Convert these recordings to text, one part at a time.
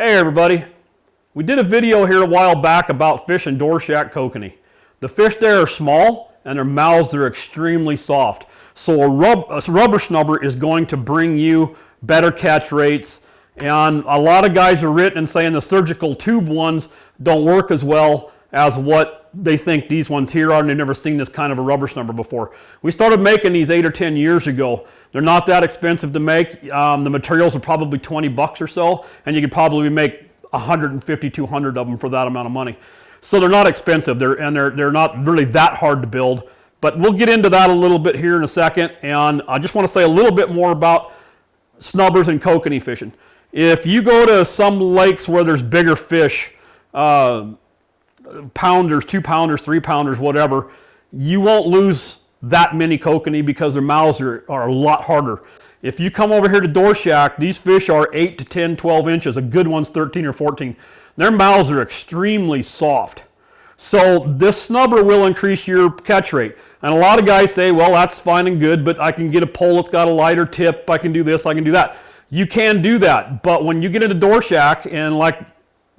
Hey everybody, we did a video here a while back about fishing Dworshak kokanee. The fish there are small and their mouths are extremely soft. So a rubber snubber is going to bring you better catch rates, and a lot of guys are written and saying the surgical tube ones don't work as well as what they think these ones here are, and they've never seen this kind of a rubber snubber before. We started making these 8 or 10 years ago. They're not that expensive to make. The materials are probably 20 bucks or so, and you could probably make 150, 200 of them for that amount of money. So they're not expensive, they're not really that hard to build. But we'll get into that a little bit here in a second, and I just want to say a little bit more about snubbers and kokanee fishing. If you go to some lakes where there's bigger fish, pounders, 2-pounders, 3-pounders, whatever, you won't lose that many kokanee because their mouths are a lot harder. If you come over here to Dworshak, these fish are 8 to 10, 12 inches. A good one's 13 or 14. Their mouths are extremely soft. So this snubber will increase your catch rate. And a lot of guys say, well, that's fine and good, but I can get a pole that's got a lighter tip, I can do this, I can do that. You can do that, but when you get into Dworshak and like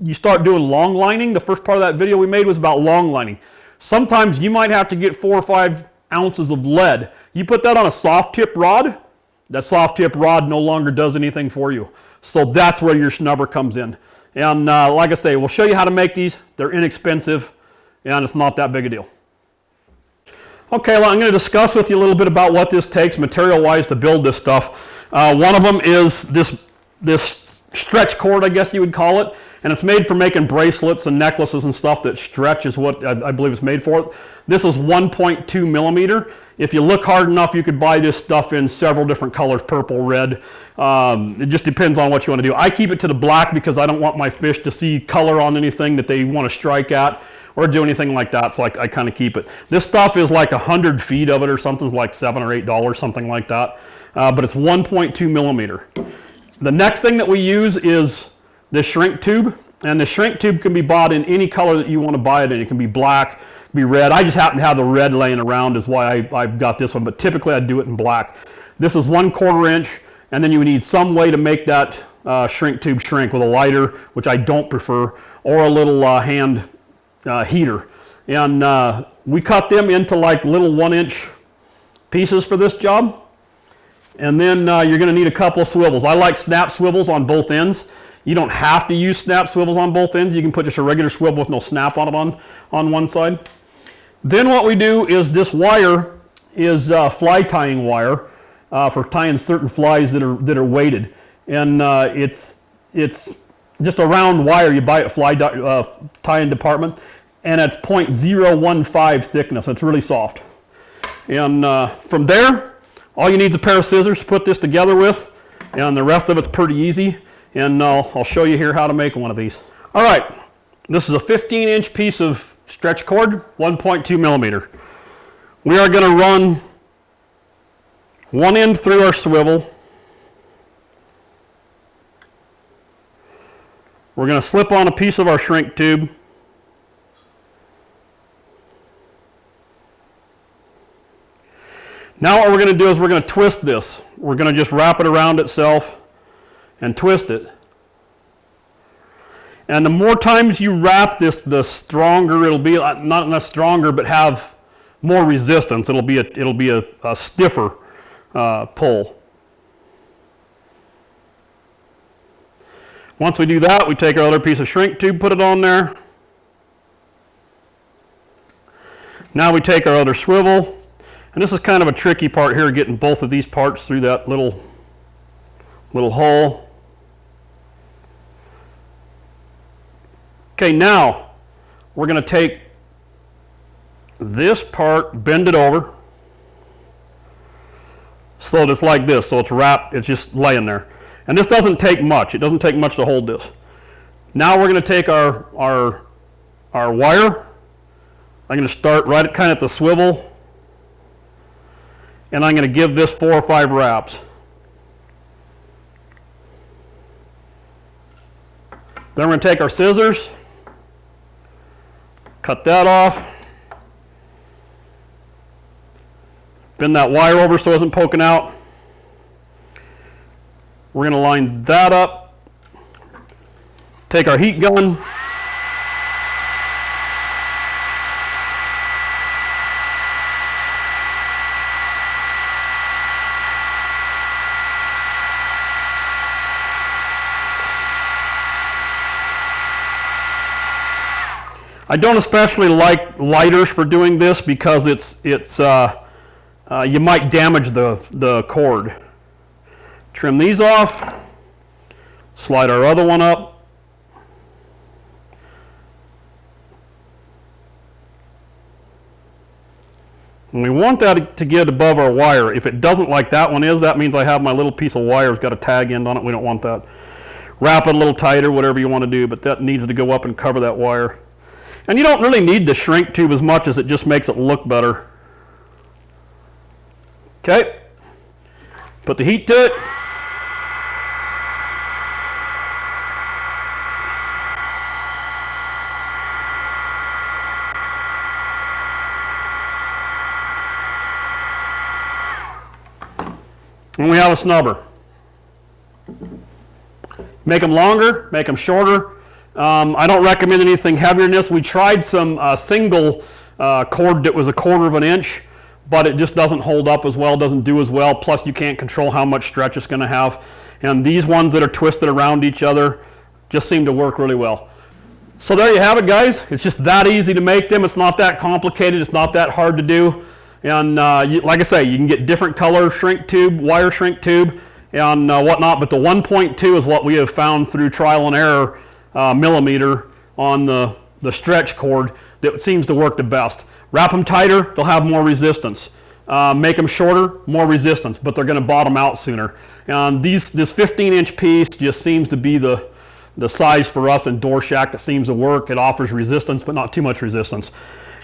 you start doing long lining, the first part of that video we made was about long lining. Sometimes you might have to get 4 or 5 ounces of lead. You put that on a soft tip rod, that soft tip rod no longer does anything for you. So that's where your snubber comes in. And like I say, we'll show you how to make these. They're inexpensive and it's not that big a deal. Okay, well, I'm going to discuss with you a little bit about what this takes material-wise to build this stuff. One of them is this stretch cord, I guess you would call it, and it's made for making bracelets and necklaces and stuff that stretch is what I believe it's made for. This is 1.2 millimeter. If you look hard enough, you could buy this stuff in several different colors, purple, red. It just depends on what you want to do. I keep it to the black because I don't want my fish to see color on anything that they want to strike at or do anything like that, so I kind of keep it. This stuff is like 100 feet of it or something's like $7 or $8, something like that. But it's 1.2 millimeter. The next thing that we use is this shrink tube, and the shrink tube can be bought in any color that you want to buy it in. It can be black, be red. I just happen to have the red laying around is why I've got this one, but typically I do it in black. This is 1/4 inch, and then you need some way to make that shrink tube shrink with a lighter, which I don't prefer, or a little hand heater. And we cut them into like little 1-inch pieces for this job. And then you're going to need a couple of swivels. I like snap swivels on both ends. You don't have to use snap swivels on both ends. You can put just a regular swivel with no snap on it on one side. Then what we do is this wire is fly tying wire for tying certain flies that are weighted. And it's just a round wire you buy at fly tying department, and it's 0.015 thickness. It's really soft. And from there, all you need is a pair of scissors to put this together with, and the rest of it's pretty easy. And I'll show you here how to make one of these. All right, this is a 15-inch piece of stretch cord, 1.2 millimeter. We are going to run one end through our swivel. We're going to slip on a piece of our shrink tube. Now what we're going to do is we're going to twist this. We're going to just wrap it around itself and twist it. And the more times you wrap this, the stronger it'll be. Not stronger, but have more resistance. It'll be a stiffer pull. Once we do that, we take our other piece of shrink tube, put it on there. Now we take our other swivel. And this is kind of a tricky part here, getting both of these parts through that little hole. Okay, now we're going to take this part, bend it over, so that it's like this, so it's wrapped, it's just laying there. And this doesn't take much. It doesn't take much to hold this. Now we're going to take our wire. I'm going to start right kind of at the swivel, and I'm going to give this 4 or 5 wraps. Then we're going to take our scissors, cut that off, bend that wire over so it isn't poking out. We're going to line that up Take our heat gun. I don't especially like lighters for doing this because you might damage the cord. Trim these off, slide our other one up. And we want that to get above our wire. If it doesn't, like that one is, that means I have my little piece of wire, it's got a tag end on it. We don't want that. Wrap it a little tighter, whatever you want to do, but that needs to go up and cover that wire. And you don't really need the shrink tube as much as it just makes it look better. Okay, put the heat to it. And we have a snubber. Make them longer, make them shorter. I don't recommend anything heavier than this. We tried some single cord that was 1/4 of an inch, but it just doesn't hold up as well, doesn't do as well. Plus you can't control how much stretch it's going to have. And these ones that are twisted around each other just seem to work really well. So there you have it, guys. It's just that easy to make them. It's not that complicated. It's not that hard to do. And like I say, you can get different color shrink tube, wire shrink tube, and whatnot. But the 1.2 is what we have found through trial and error millimeter on the stretch cord that seems to work the best. Wrap them tighter, they'll have more resistance. Make them shorter, more resistance, but they're going to bottom out sooner. And this 15-inch piece just seems to be the size for us in Dworshak that seems to work. It offers resistance, but not too much resistance.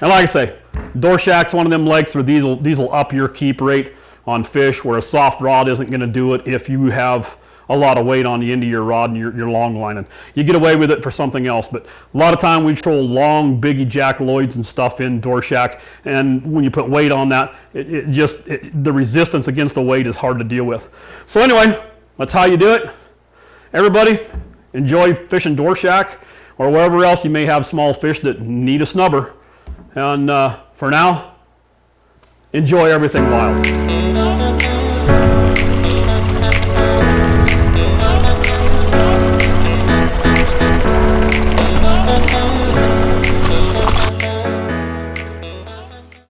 And like I say, Dworshak's one of them legs where these will up your keep rate on fish, where a soft rod isn't going to do it if you have a lot of weight on the end of your rod and your long lining. You get away with it for something else, but a lot of time we troll long biggie Jack Lloyds and stuff in Dworshak, and when you put weight on that, the resistance against the weight is hard to deal with. So anyway, that's how you do it. Everybody, enjoy fishing Dworshak or wherever else you may have small fish that need a snubber. And for now, enjoy everything wild.